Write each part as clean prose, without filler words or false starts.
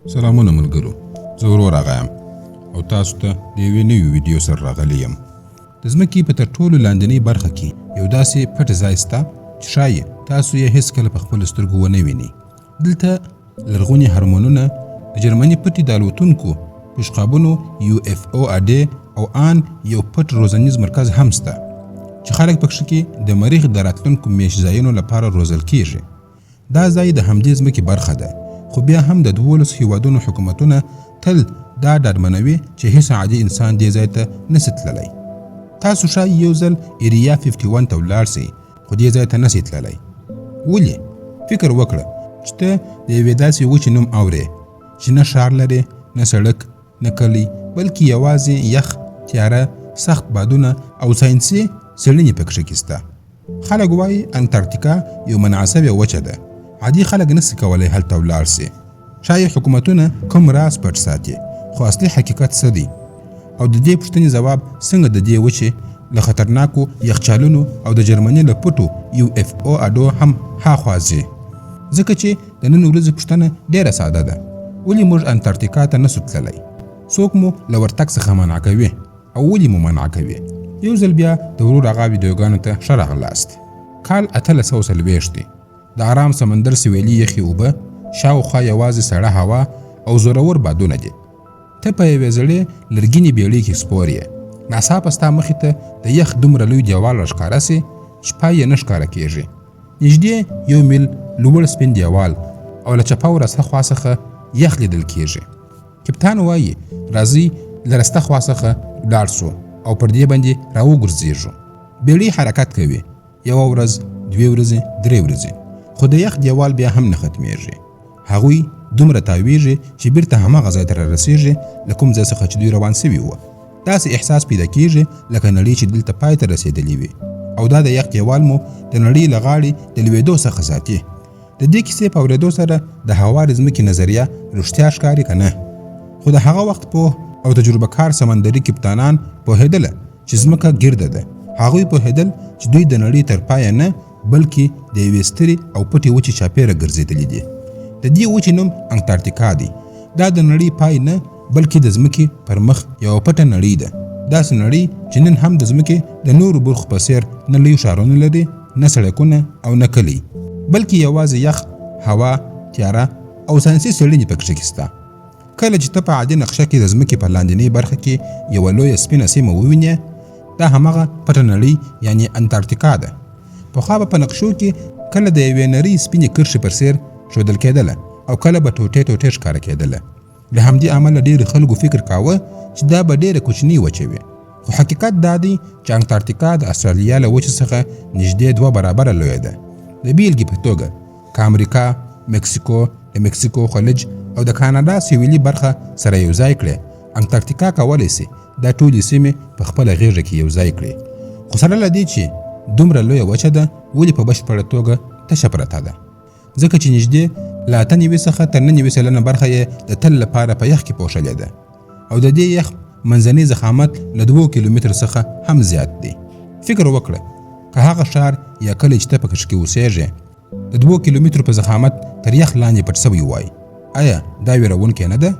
سلامونه ملګرو، زه ورور راغیم او تاسو ته د یوې نوې ویډیو سره راغلی یم. د ځمکې په تر ټولو لاندنۍ برخه کې یو داسې پټ ځای شته چې ښایي تاسو یې هیڅکله په خپلو سترګو ونه وینئ. دلته لرغوني هرمونونه، د جرمني پټې د الوتونکو پشقابونو UFO اډې او آن یو پټ روزنیز مرکز هم شته چې خلک پکښې کې د مریخ د راتلونکو میاشتځایونو لپاره روزل کیږي. دا ځای د همدې ځمکې برخه ده، خو بیا هم د 12 هیوادونو حکومتونه تل دا ډاډمنوي چې هیڅ عادي انسان دې ځای ته نشي تللی. تاسو ښایي یو ځل ایریا 51 ته ولاړ شئ، خو دې ځای ته نشئ تللی. ولې؟ فکر وکړه چې ته د یوې داسې وچې نوم اورې چې نه ښار لري، نه سړک، نه کلی، بلکې یوازې یخ، تیاره، سخت بادونه او ساینسي څېړنې پکښې کې شته. خلک وایي انټارکټیکا یو منعصبه وچه ده، عادي خلک نشي کولی هلته ولاړ شي. ښایي حکومتونه کوم راز پټ ساتي، خو اصلي حقیقت څه دی؟ او د دې پوښتنې ځواب څنګه د دې وچې له خطرناکو یخچالونو او د جرمني له پټو UFO اډو هم هاخوا ځي؟ ځکه چې د نن ورځې پوښتنه ډېره ساده ده: ولې موږ انټارکټیکا ته نشو تللی؟ څوک مو له ورتګ څخه منع کوي او ولې مو منع کوي؟ یو ځل بیا د ورور هغه ویډیوګانو ته ښه راغلاست. کال 1840 دی. د آرام سمندر سویلي یخي اوبه، شاوخوا یوازې سړه هوا او زورور بادونه دي. ته په یوې زړې لرګینې بیړۍ کې سپور یې. ناڅاپه ستا مخې ته د یخ دومره لوی دیوال راښکاره سي چې پای یې نه ښکاره کېږي. نږدې 1 میل لوړ سپین دیوال او له چپه او راسته خوا څخه یخ لیدل کېږي. کپتان وایي راځئ له راسته خوا څخه ولاړ سو او پر دې باندې راوګرځېږو. بیړۍ حرکت کوي، یوه ورځ، 2 ورځې، 3 ورځې، خو د یخ دیوال بیا هم نه ختمیږي. هغوی دومره تاویږي چې بیرته هماغه ځای ته رارسېږي له کوم ځای څخه چې دوی روان سوي وو. داسې احساس پیدا کېږي لکه نړۍ چې دلته پای ته رسېدلې وي، او دا د یخ دیوال مو د نړۍ له غاړې د لوېدو څخه ساتي. د دې کیسې په اورېدو سره د هوارې ځمکې نظریه رښتیا ښکاري که نه؟ خو د هغه وخت پوه او تجربه کار سمندري کپتانان پوهېدله چې ځمکه ګرده ده. هغوی پوهېدل چې دوی د نړۍ تر پایه نه، بلکې د یوې سترې او پټې وچې چاپېره ګرځېدلي دي. د دې وچې نوم انټارکټیکا دی. دا د نړۍ پای نه، بلکې د ځمکې پر مخ یوه پټه نړۍ ده. داسې نړۍ چې نن هم د ځمکې د نورو برخو په څېر نه لوی ښارونه لري، نه سړکونه او نه کلي، بلکې یوازې یخ، هوا، تیاره او ساینسي څېړنې پکښې کې شته. کله چې ته په عادي نقشه کې د ځمکې په لاندنۍ برخه کې یوه لویه سپینه سیمه ووینې، دا همغه پټه نړۍ یعنې انټارکټیکا ده. پخوا به په نقشو کې کله د یوې نرۍ سپینې کرښې پر سر ښودل کېدله او کله به ټوټې ټوټې ښکاره کېدله. له همدې امله ډېرو خلکو فکر کاوه چې دا به ډېره کوچنۍ وچه وي، خو حقیقت دا دی چې انټارکټیکا د استرالیا له وچې څخه نږدې 2 برابره لویه ده. د بیلګې په توګه که امریکا، مکسیکو، د مکسیکو خلیج او د کاناډا سویلي برخه سره یو ځای کړي، انټارکټیکا کولی سي دا ټولې سیمې په خپله غېږه کې یو ځای کړي. خو سره له دې چې دومره لویه وچه ده، ولې په بشپړه توګه تشه پرته ده؟ ځکه چې نږدې له 98 څخه تر 99 سلنه برخه یې د تل لپاره په یخ کې پوښلې ده، او د دې یخ منځنی ضخامت له 2 کیلومتر څخه هم زیات دی. فکر وکړه که هغه ښار یا کلی چې ته پکښې کې اوسېږې د 2 کیلومترو په ضخامت تر یخ لاندې پټ سوی وای، آیا دا ویرونکی نه ده؟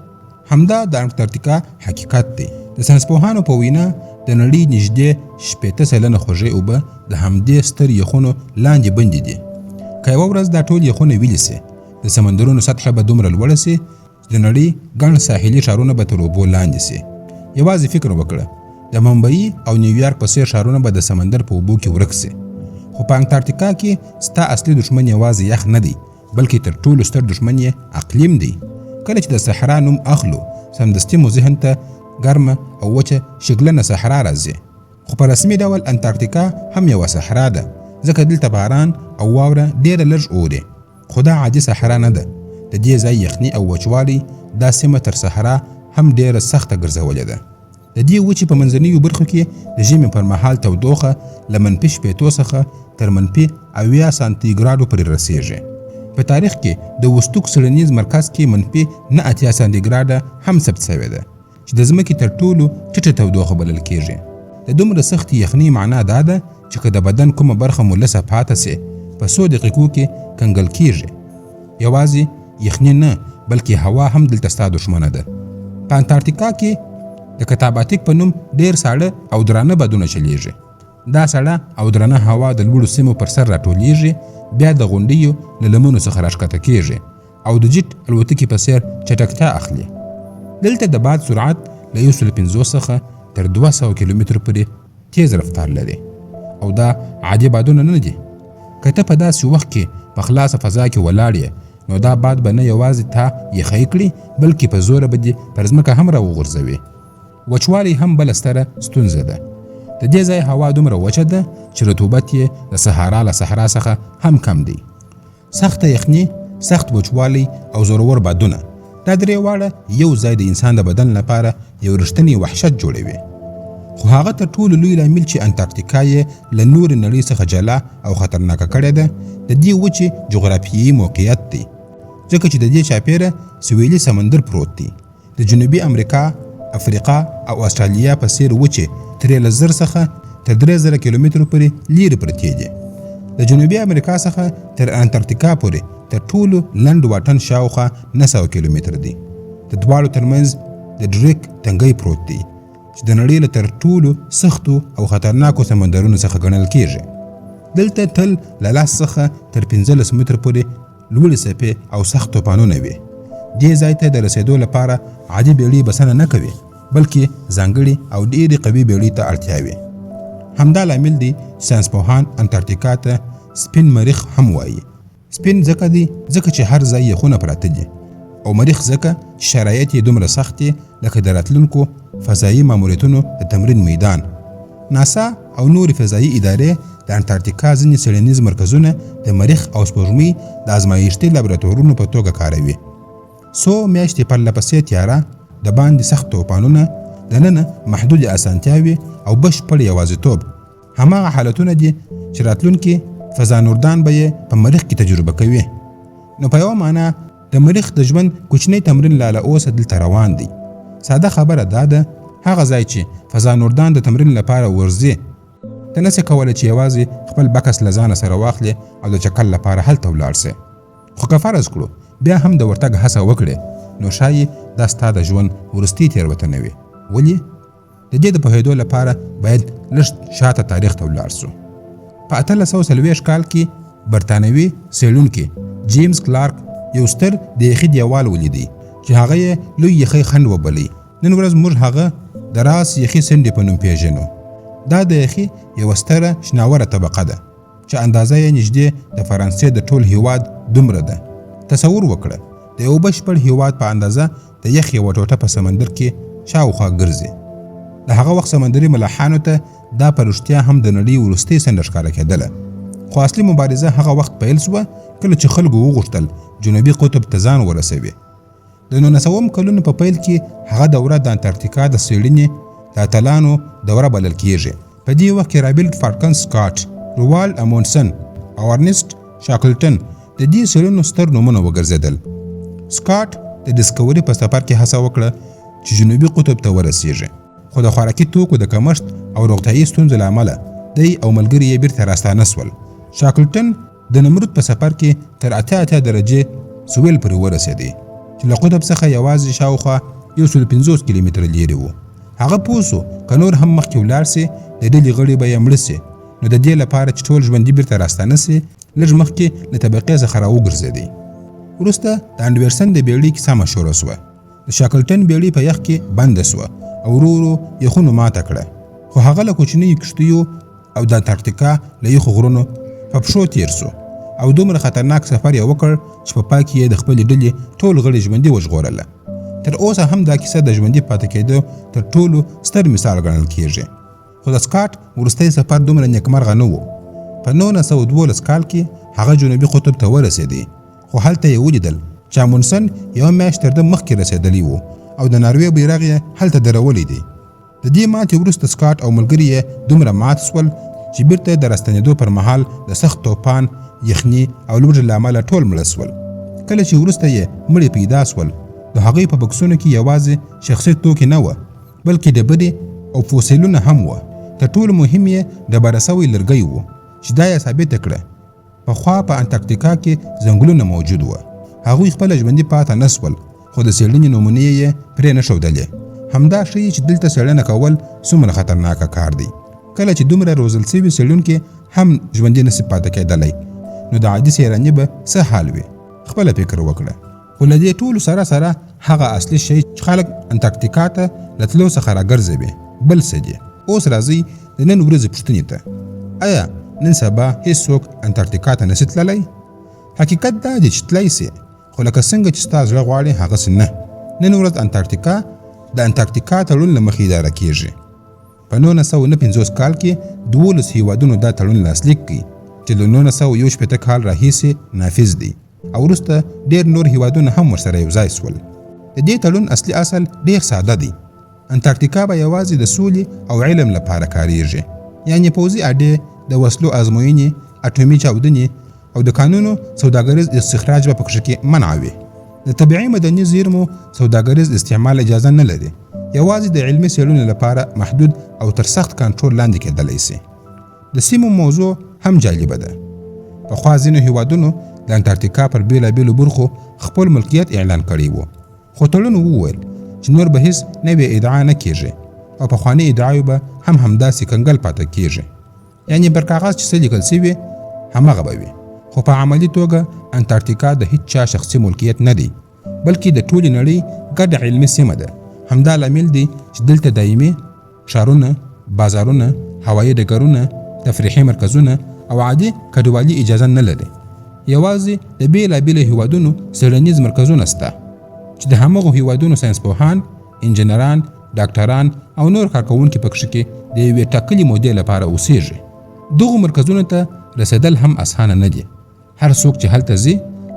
همدا د انټارکټیکا حقیقت دی. د ساینسپوهانو په وینا د نړۍ نږدې 80 سلنه خوږې اوبه د همدې ستر یخونو لاندې بندې دي. که یوه ورځ دا ټول یخونه ویلې سي، د سمندرونو سطحه به دومره لوړه سي چې د نړۍ ګڼ ساحلي ښارونه به تر اوبو لاندې سي. یوازې فکر وکړه، د ممبئی او نیویارک په څېر ښارونه به د سمندر په اوبو کې ورک سي. خو په انټارکټیکا کې ستا اصلي دښمن یوازې یخ نه دی، بلکې تر ټولو ستر دښمن یې اقلیم دی. کله چې د صحرا نوم اخلو، سمدستي مو ذهن ته ګرمه او وچه شګلنه صحرا راځي. خو په رسمي ډول انټارکټیکا هم یوه صحرا ده، ځکه دلته باران او واوره ډېره لږ اوري. خو دا عادي صحرا نه ده. د دې ځای یخني او وچوالی دا سیمه تر صحرا هم ډېره سخته ګرځولې ده. د دې وچې په منځنیو برخو کې د ژمي پر مهال تودوخه له -80 څخه تر -80 سانتیګراډو پورې رسېږي. په تاریخ کې د وستوک څېړنیز مرکز کې -80 سانتیګراډه هم ثبت شوې ده، چې د ځمکې تر ټولو ټیټه تودوخه بلل کېږي. د دومره سختې یخنۍ معنا دا ده چې که د بدن کومه برخه مو لسه پاته سي، په 100 دقیقو کې کنګل کېږي. یوازې یخني نه، بلکې هوا هم دلته ستا دښمنه ده. په انټارکټیکا کې د کتاباتیک په نوم ډیر ساړه او درانه بادونه چلیږي. دا سړه او درانه هوا د لوړو سیمو پر سر راټولیږي، بیا د غونډیو له لمنو څخه راښکته کیږي او د جیټ الوتکې په څیر چټکتیا اخلي. دلته د باد سرعت له 150 څخه تر 200 کیلومتر پورې تیز رفتار لري او دا عادي بادونه نه دي. که ته په داسې وخت کې په خلاصه فضا کې ولاړ یې نو دا باد به نه یوازې تا یخی کړي بلکې په زوره به دې پر ځمکه هم راوغورځوي. وچوالی هم بله ستره ستونزه ده. د دې ځای هوا دومره وچه ده چې رطوبت یې د صحرا له صحرا څخه هم کم دی. سخته یخني، سخت وچوالی او زورور بادونه، دا درې واړه یو ځای د انسان د بدن لپاره یو رښتینی وحشت جوړوي. خو هغه تر ټولو لوی لامل چې انټارکټیکا یې له نورې نړۍ څخه جلا او خطرناکه کړې ده د دې وچې جغرافیایي موقعیت دی، ځکه چې د دې چاپیره سویلي سمندر پروت دی. د جنوبي امریکا، افریقا او استرالیا په څیر وچې ترې له 1000 څخه تر 3000 کیلومترو پورې لیرې پرتې دي. د جنوبي امریکا څخه تر انټارکټیکا پورې تر ټولو لنډ واټن شاوخوا 900 کیلومتر دی. د دواړو ترمنځ د ډریک تنګی پروت دی چې د نړۍ له تر ټولو سختو او خطرناکو سمندرونو څخه ګڼل کیږي. دلته تل له 10 څخه تر 15 متر پورې لوړې څپې او سخت طوفانونه وي. دې ځای ته د رسیدو لپاره عادي بیړۍ بسنه نه کوي بلکې ځانګړي او ډېرې قوي بیړۍ ته اړتیا وي. همدا لامل دی ساینسپوهان انټارکټیکا ته سپین مریخ هم وایي. سپین ځکه دی ځکه چې هر ځای یخونه پراته دي، او مریخ ځکه چې شرایط یې دومره سخت دي لکه د راتلونکو فضایي ماموریتونو د تمرین میدان. ناسا او نورې فضایي ادارې د انټارکټیکا ځینې څېړنیز مرکزونه د مریخ او سپوږمۍ د ازمایښتي لابراتوارونو په توګه کاروي. څو میاشتې پرله پسې تیاره، د باندې سخت طوفانونه، دننه محدود اسانتیاوي او بشپړ یوازیتوب هماغه حالتونه دي چې راتلونکي فضانوردان به یې په مریخ کې تجربه کوي. نو په یوه معنا د مریخ د ژوند کوچنی تمرین لا له اوسه دلته روان دی. ساده خبره دا ده، هغه ځای چې فضانوردان د تمرین لپاره ورځي ته نسې کولی چې یوازې خپل بکس له ځانه سره واخلې او د چکر لپاره هلته ولاړ سې. خو که فرض کړو بیا هم د ورتګ هڅه وکړې نو ښایي دا ستا د ژوند وروستۍ تېروتنه وي. ولې؟ د دې د پوهېدو لپاره باید لږ شاته تاریخ ته ولاړ سو. په 1840 کال کې برطانوي څېړونکي جیمز کلارک یو ستر د یخي دیوال ولیدی چې هغه یې لوی یخی خنډ وبلی. نن ورځ موږ هغه د راس یخي سنډې په نوم پیژنو. دا د یخي یوه ستره شناوره طبقه ده چې اندازه یې نږدې د فرانسې د ټول هیواد دومره ده. تصور وکړه د یو بشپړ هیواد په اندازه د یخ یوه ټوټه په سمندر کې شاوخوا ګرځي. د هغه وخت سمندري ملاحانو ته دا په رښتیا هم د نړۍ وروستۍ څنډه ښکاره کېدله. خو اصلي مبارزه هغه وخت پیل سوه کله چې خلکو وغوښتل جنوبي قطب ته ځان ورسوي. د 1900 کلونو په پیل کې هغه دوره د انټارکټیکا د څېړنې د اتلانو دوره بلل کیږي. په دې وخت کې رابرټ فارکن سکاټ، روالډ امونسن او ارنسټ شاکلټن د دې څېړنو ستر نومونه وګرځېدل. سکاټ د ډسکوري په سفر کې هڅه وکړه چې جنوبي قطب ته ورسیږي، خو د خوراکي توکو د کمښت او روغتیایي ستونزو له امله دی او ملګري یې بیرته راستانه سول. شاکلټن د نمرود په سفر کې تر 88 درجې سویل پورې ورسېدی چې له قطب څخه یوازې شاوخوا 150 کیلومتره لیرې و. هغه پوه سو که نور هم مخکې ولاړ سي د ډلې غړي به یې مړه سي، نو د دې لپاره چې ټول ژوندي بیرته راستانه سي لږ مخکې له طبقې څخه راوګرځېدی. وروسته د انډورسن د بیړۍ کیسه مشهوره سوه. د شاکلټن بیړۍ په یخ کې بنده سوه او ورو ورو یخونو ماته کړه، خو هغه له کوچنیو کښتیو او د انټارکټیکا له یخو غرونو په پښو تیر سو او دومره خطرناک سفر یې وکړ چې په پای کې یې د خپلې ډلې ټول غړي ژوندي وژغورله. تر اوسه هم دا کیسه د ژوندي پاتې کېدو تر ټولو ستر مثال ګڼل کېږي. خو د سکاټ وروستی سفر دومره نیکمرغه نه و. په 1912 کال کې هغه جنوبي قطب ته ورسېدی، خو هلته یې ولیدل چې امونسن یوه میاشت تر ده مخکې رسېدلی و او د ناروې بیرغ یې هلته درولی دی. د دې ماتې وروسته سکاټ او ملګري یې دومره مات سول چې بیرته د راستنېدو پر مهال د سخت طوفان، یخني او لوږې له امله ټول مړه سول. کله چې وروسته یې مړي پیدا سول د هغوی په بکسونو کې یوازې شخصي توکي نه وه بلکې ډبرې او فوسیلونه هم وه. تر ټولو مهم یې ډبره سوی لرګی و چې دا یې ثابته کړه پخوا په انټارکټیکا کې ځنګلونه موجود وه، هغوی خپل ژوندۍ پاتې نسول، خو د څېړنې نمونې یې پرې نه ښودلې. همدا ښیي چې دلته څېړنه کول څومره خطرناکه کار دی. کله چې دومره روزل شوي څېړونکي هم ژوندي نشي پاتې کېدلی، نو د عادي سیلاني به څه حال وي؟ خپله فکر وکړه. خو له دې ټولو سره هغه اصلي شی چې خلک انټارکټیکا ته له تلو څخه راګرځوي بل څه دي. اوس راځئ د نن ورځې پوښتنې ته. آیا نن سبا هیڅوک انټارکټیکا ته نشي تللی؟ حقیقت دا دی چې تللی سي، خو لکه څنګه چې ستا زړه غواړي هغسې نه. نن ورځ انټارکټیکا د انټارکټیکا تړون له مخې اداره کیږي. په 1950 کال کې 12 هیوادونو دا تړون لاسلیک کړي چې له 1961 کال راهیسې نافذ دی، او وروسته ډېر نور هیوادونه هم ورسره یوځای سول. د دې تړون اصلي اصل ډېر ساده دی. انټارکټیکا به یوازې د سولې او علم لپاره کاریږي، یعنی پوځي اډې، د وسلو ازموینې، اټومي چاودنې او د کانونو سوداګریز استخراج به پکې کې منع وي. د طبیعي مدني زیرمو سوداګریز استعمال اجازه نه لري، یوازې د علمي څېړنو لپاره محدود او تر سخت کنټرول لاندې کېدلی سي. د سیمو موضوع هم جالبه ده. پخوا ځینو هیوادونو د انټارکټیکا پر بیلابیلو برخو خپل ملکیت اعلان کړی و، خو تړون وویل چې نور به هیڅ نوې ادعا نه کیږي، او پخوانۍ ادعاوې به هم همداسې کنګل پاتې کیږي. یعنی پر کاغذ چې څه لیکل سوي همغه به وي، خو په عملي توګه انټارکټیکا د هیڅ چا شخصي ملکیت نه دی، بلکې د ټولې نړۍ ګډه علمي سیمه ده. همدا لامل دی چې دلته دایمي ښارونه، بازارونه، هوایي ډګرونه، تفریحي مرکزونه او عادي کډوالي اجازه نه لري. یوازې د بیلابیلو هیوادونو څېړنیز مرکزونه شته چې د همغو هیوادونو ساینسپوهان، انجینران، ډاکټران او نور کارکوونکي پکښې کې د یوې ټاکلې مودې لپاره اوسېږي. دغو مرکزونو ته رسېدل هم اسانه نه دي. هر څوک چې هلته ځي،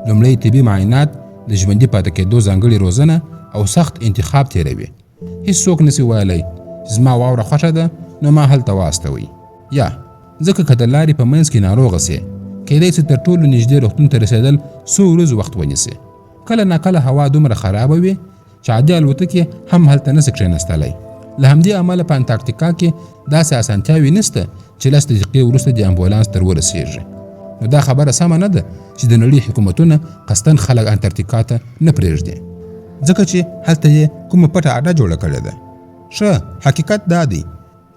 لومړی طبي معاینات، د ژوندي پاتې کېدو ځانګړې روزنه او سخت انتخاب تېروي. هیڅوک نسي ویلی چې زما واوره خوښه ده نو ما هلته واستوئ، یا ځکه که د لارې په منځ کې ناروغه سي، کیدای سي تر ټولو نږدې روغتون ته رسېدل څو ورځې وخت ونیسي. کله ناکله هوا دومره خرابه وي چې عادي الوتکې هم هلته نسي کښېنستلی. له همدې امله په انټارکټیکا کې داسې اسانتیاوې نشته چې 10 دقیقې وروسته د امبولانس تر ورسېږي. نو دا خبره سمه نه ده چې د نړۍ حکومتونه قصداً خلک انټارکټیکا ته نه پرېږدي، ځکه چې هلته یې کومه پټه اډه جوړه کړې ده. ښه، حقیقت دا دی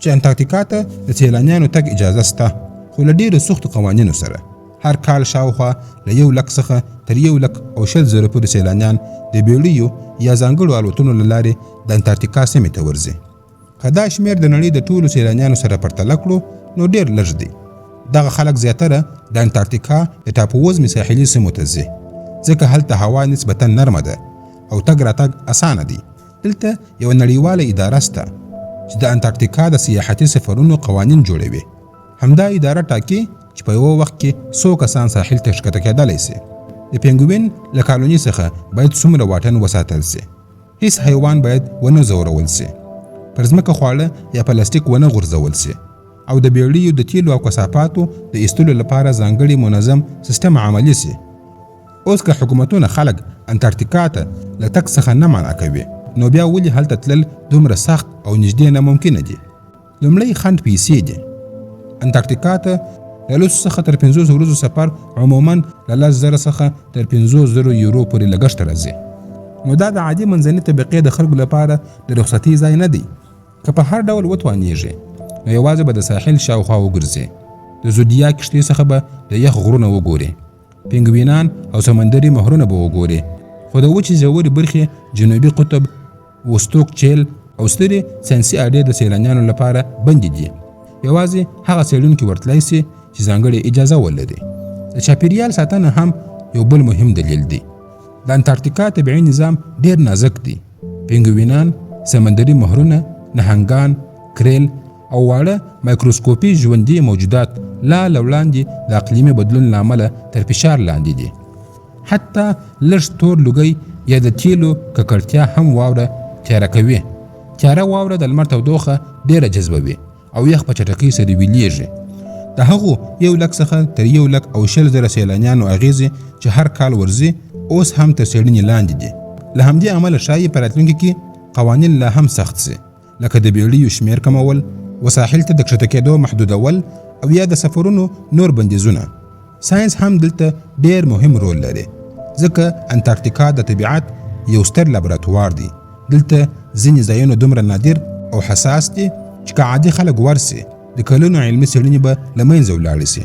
چې انټارکټیکا ته د سیلانیانو تګ اجازه شته، خو له ډېرو سختو قوانینو سره. هر کال شاوخوا له 100,000 څخه تر 120,000 پورې سیلانیان د بیړیو یا ځانګړو الوتنو له لارې د انټارکټیکا سیمې ته ورځي. که دا شمېر د نړۍ د ټولو سیلانیانو سره پرتله کړو نو ډېر لږ دی. دغه خلک زیاتره د انټارکټیکا د ټاپووزمې ساحلي سیمو ته ځي، ځکه هلته هوا نسبتاً نرمه ده او تګ راتګ اسانه دی. دلته یوه نړیواله اداره شته چې د انټارکټیکا د سیاحتي سفرونو قوانین جوړوي. همدا اداره ټاکي چې په یو وخت کې څو کسان ساحل ته ښکته کېدلی سي. د پینګوین له کالوني څخه باید څومره واټن وساتل سي. هیڅ حیوان باید ونه ځورول سي. پر ځمکه خواړه یا پلاستیک ونه غورځول سي. او د بیړیو د تیلو او کثافاتو د ایستلو لپاره ځانګړي منظم سیستم عملي سي. اوس که حکومتونه خلک انټارکټیکا ته له تګ څخه نه منع کوي، نو بیا ولې هلته تلل دومره سخت او نږدې ناممکنه دي؟ لومړی خنډ پیسې دي. انټارکټیکا ته له 10 څخه تر 50 ورځو سفر عموماً له 10,000 څخه تر 50,000 یورو پورې لګښت راځي. نو دا د عادي منځنۍ طبقې د خلکو لپاره د رخصتۍ ځای نه دی. که په هر ډول وتوانیږي نو یوازې به د ساحل شاوخوا وګرځي. د زودیا کښتۍ څخه به د یخ غرونه وګوري، پینګوینان او سمندري مهرونه به وګوري. خو د وچې ژورې برخې، جنوبي قطب، وستوک چیل او سترې ساینسي اډې د سیلانیانو لپاره بندې دي. یوازې هغه څېړونکي ورتلی سي چې ځانګړې اجازه ولري. د چاپیریال ساتنه هم یو بل مهم دلیل دی. د انټارکټیکا طبیعي نظام ډېر نازک دی. پینګوینان، سمندري مهرونه، نهنګان، کریل او واړه مایکروسکوپي ژوندي موجودات لا وړاندې د اقلیمي بدلون له امله تر فشار لاندې دي. حتی لږ تور لوګی یا د تیلو ککړتیا هم واوره تیاره کوي. تیاره واوره د لمر تودوخه ډېره جذبوي او یخ په چټکۍ سره ویلیږي. د هغو 100,000 څخه تر 120,000 سیلانیانو اغیزې چې هر کال ورځي اوس هم تر څېړنې لاندې دي. له همدې امله ښایي په راتلونکي کې قوانین لا هم سخت سي، لکه د بیړیو شمېر کمول، وساحل ته د کښته کېدو محدودول او یا د سفرونو نور بندیزونه. ساینس هم دلته ډېر مهم رول لري. ځکه انټارکټیکا د طبیعت یو ستر لابراتوار دی. دلته ځینې ځایونه دومره نادر او حساس دي چې که عادي خلک ورسي د کلونو علمي څېړنې به له منځه ولاړې سي.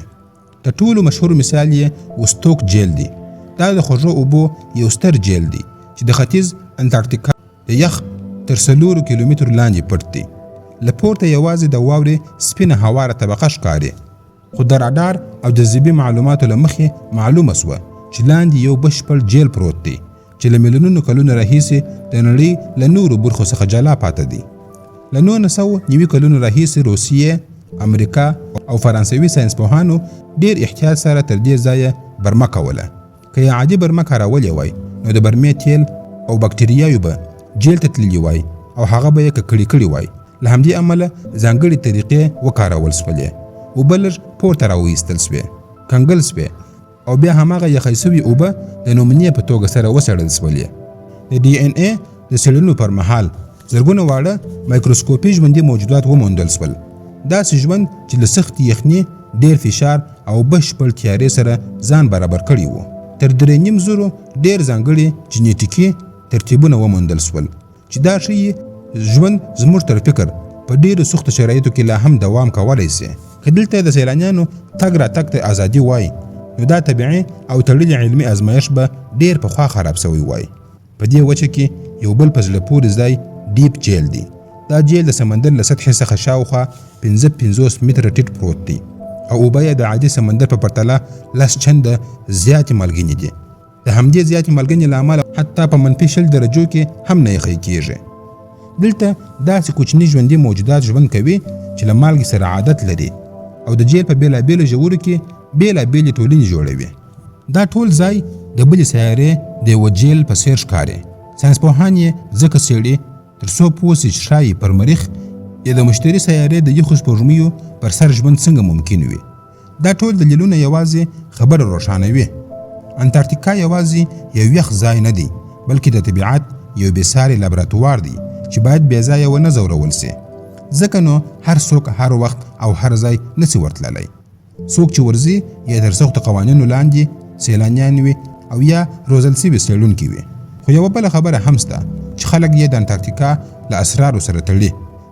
د ټولو مشهور مثال یې وستوک جیل دی. دا د خوږو اوبو یو ستر جیل دی چې د ختیځ انټارکټیکا د یخ تر 4 کیلومترو لاندې پټ دی. له پورته یوازې د واورې سپینه هواره طبقه ښکاري، خو د راډار او جاذبې معلوماتو له مخې معلومه سوه چې لاندې یو بشپړ جیل پروت دی چې له میلیونونو کلونو راهیسې د نړۍ له نورو برخو څخه جلا پاته دی. له 1990 کلونو راهیسې روسیې، امریکا او فرانسوي ساینسپوهانو ډیر احتیاط سره تر دې ځایه برمه کوله. که یې عادي برمه کارولې وای نو د برمې تیل او بکټریاوې به جیل ته تللي وای او هغه به یې ککړې کړي وای. له همدې امله ځانګړې طریقې وکارول سولې. اوبه لږ پورته راوایستل سوې، کنګل سوې او بیا هماغه یخی سوي اوبه د نمونې په توګه سره وڅېړل سولې. د ډي ان اے د څېړنو پر مهال زرګونه واړه مایکروسکوپي ژوندي موجودات وموندل سول. داسې ژوند چې له سختې یخنۍ، ډیر فشار او بشپړ تیارې سره ځان برابر کړي وو. تر 3.5 ډیر ځانګړي جینیټیکي ترتیبونه وموندل سول چې دا ښیي ژوند زموږ تر فکر په ډیرو سختو شرایطو کې لا هم دوام کولی سي. که دلته د سیلانیانو تګ راتګ ته ازادي وای نو دا طبیعي او تړلي علمي ازمایښت به ډیر پخوا خراب سوی وای. په دې وجه کې یو بل په زړه پورې ځای ډیپ جیل دی. دا جیل د سمندر له سطحې څخه شاوخوا 55 متره ټیټ پروت دی او اوبه یې د عادي سمندر په پرتله 10 چنده زیاتې مالګینې دي. د همدې زیاتې مالګینې له امله حتی په -20 درجو کې هم نه یخی کیږي. دلته داسې کوچني ژوندي موجودات ژوند کوي چې له مالګې سره عادت لري او د جیل په بېلابېلو ژورو کې بېلابېلې ټولنې جوړوي. دا ټول ځای د بلې سیارې د یوه جیل په څېر ښکاري. ساینسپوهان یې ځکه څېړي تر څو پوه سي چې ښایي پر مریخ یا د مشتري سیارې د یخو سپوږمیو پر سر ژوند څنګه ممکن وي. دا ټول دلیلونه یوازې خبره روښانوي. انټارکټیکا یوازې یو یخ ځای نه دی بلکې د طبیعت یو بېساري لابراتوار دی چې باید بې ځایه ونه ځورول سي. ځکه نو هر څوک هر وخت او هر ځای نسي ورتللی. څوک چې ورځي یا تر سختو قوانینو لاندې سیلانیان وي او یا روزل سوي څېړونکي وي. خو یوه بله خبره هم سته چې خلک یې د انټارکټیکا له اسرارو سره تړي.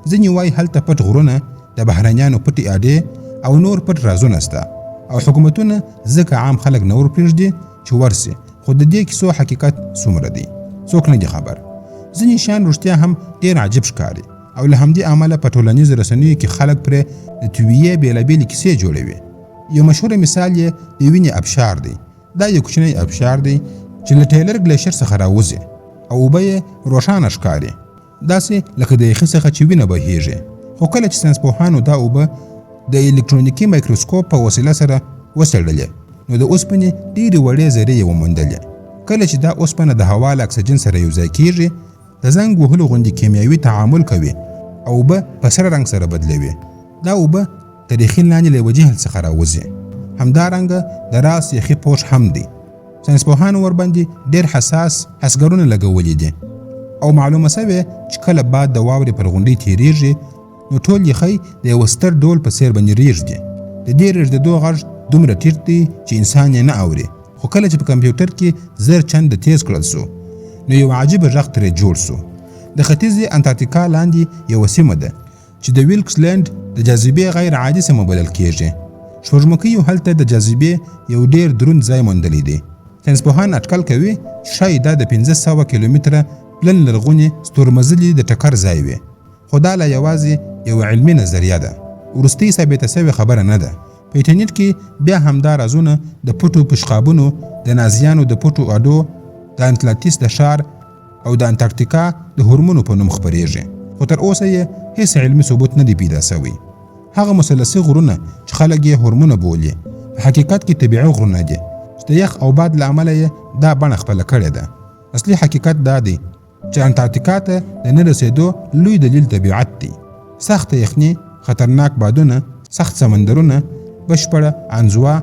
ځینې وایي هلته پټ غرونه، د بهرنیانو پټې اډې او نور پټ رازونه سته او حکومتونه ځکه عام خلک نه ورپرېږدي چې ورسي. خو د دې کیسو حقیقت څومره دی څوک نه دي خبر. ځینې شیان رښتیا هم ډېر عجیب ښکاري او له همدې امله په ټولنیزو رسنیو کې خلک پرې د تویې بېلابېلې کیسې جوړوي. یو مشهور مثال یې د وینې ابشار دی. دا یو کوچنی ابشار دی چې له ټیلر ګلیشر څخه راوځي او اوبه یې روښانه ښکاري، داسې لکه د یخي څخه چې وینه بهیږي. خو کله چې ساینسپوهانو دا اوبه د الکترونیکي مایکروسکوپ په وسیله سره وڅېړلې نو د اوسپنې ډېرې وړې ذرې یې وموندلې. کله چې دا اوسپنه د هوا له اکسیجن سره یوځای کیږي د زنګ وهلو غوندې کیمیاوي تعامل کوي او اوبه په سره رنګ سره بدلوي. دا اوبه تر یخین لاندې له یوه جهل څخه راوځي. همدارنګه د راس یخي پوښ هم دی. ساینسپوهانو ورباندې ډېر حساس حسګرونه لګولي دي او معلومه سوې چې کله باد د واورې پر غونډۍ تېرېږي نو ټول یخی د یوه ستر ډول په څېر باندې رېږدي. د دې رېږدېدو غږ دومره ټیټ دی چې انسان یې نه اوري. خو کله چې په کمپیوټر کې 1000 چنده تیز کړل سو نو یو عجیبه غږ ترې جوړ سو. د ختیځې انټارکټیکا لاندې یوه سیمه ده چې د ویلکس لینډ د جاذبې غیر عادي سیمه بلل کېږي. سپوږمکیو هلته د جاذبې یو ډېر دروند ځای موندلی دی. ساینسپوهان اټکل کوي چې ښایي دا د 1500 کیلومتره پلن لرغونې ستورمزلي د ټکر ځای وي. خو دا لا یوازې یو علمي نظریه ده، وروستۍ ثابته سوې خبره نه ده. په انټرنیټ کې بیا همدا رازونه د پټو پشقابونو، د نازیانو د پټو اډو، د انټلانتیس د ښار او د انټارکټیکا د هورمونو په نوم خپرېږي. خو تر اوسه یې هیڅ علمي ثبوت نه دی پیدا سوی. هغه مثلثي غرونه چې خلک یې هورمونه بولي په حقیقت کې طبیعي غرونه دي چې د یخ او باد له امله یې دا بڼه خپله کړې ده. اصلي حقیقت دا دی چې انټارکټیکا ته د نه رسېدو لوی دلیل طبیعت دی. سخته یخني، خطرناک بادونه، سخت سمندرونه، بشپړه انزوا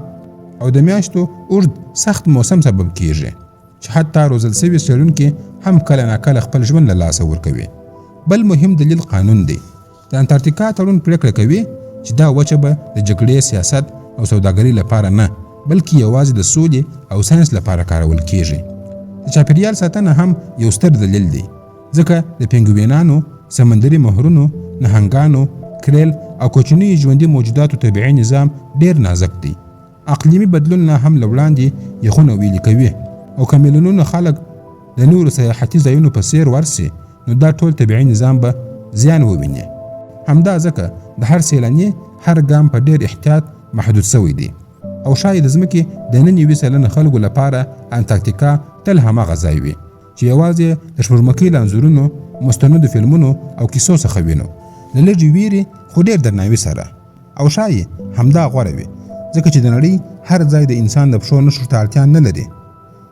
او د میاشتو اوږد سخت موسم سبب کیږي چې حتی روزل سوي څېړونکي هم کله ناکله خپل ژوند له لاسه ورکوي. بل مهم دلیل قانون دی. د انټارکټیکا تړون پرېکړه کوي چې دا وچه به د جګړې، سیاست او سوداګرۍ لپاره نه بلکې یوازې د سولې او ساينس لپاره کارول کیږي. د چاپیریال ساتنه هم یو ستر دلیل دی، ځکه د پنګوینانو، سمندري مهرونو، نهنګانو، کریل او کوچنیو ژوندي موجوداتو طبیعي نظام ډیر نازک دی. اقلیمي بدلون نه هم لوړاندې یخونه ویلي کوي، او که میلیونونه خلک د نورو سیاحتي ځایونو په څیر ورسي، نو دا ټول طبیعي نظام به زیان وویني. همدا ځکه د هر سیلاني هر ګام په ډیر احتیاط محدود شوی دی، او شاید د ځمکې د 99% خلکو لپاره انټارکټیکا تل هماغه ځای وي چې یوازې د شپږمکۍ له انځورونو، مستندو فلمونو او کیسو څخه وینو، له لږې ویرې خو ډیر درناوي سره. او شاید همدا غوره وي، ځکه چې د نړۍ هر ځای د انسان د پښو نښو ته اړتیا نه لري.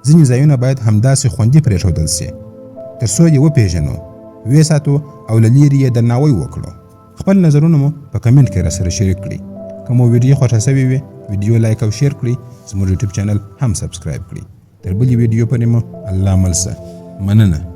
ځینې ځایونه باید همداسې خوندي پرېښودل سي، تر څو یې وپېژنو، ویې ساتو او له لرې یې درناوی وکړو. خپل نظرونه مو په کمنټ کې راسره شریک کړئ. که مو ویډیو خوښه شوې وي، ویډیو لایک او شیر کړئ. زموږ یوټیوب چینل هم سبسکرایب کړئ. تر بلې ویډیو پورې مو الله مل شه. مننه.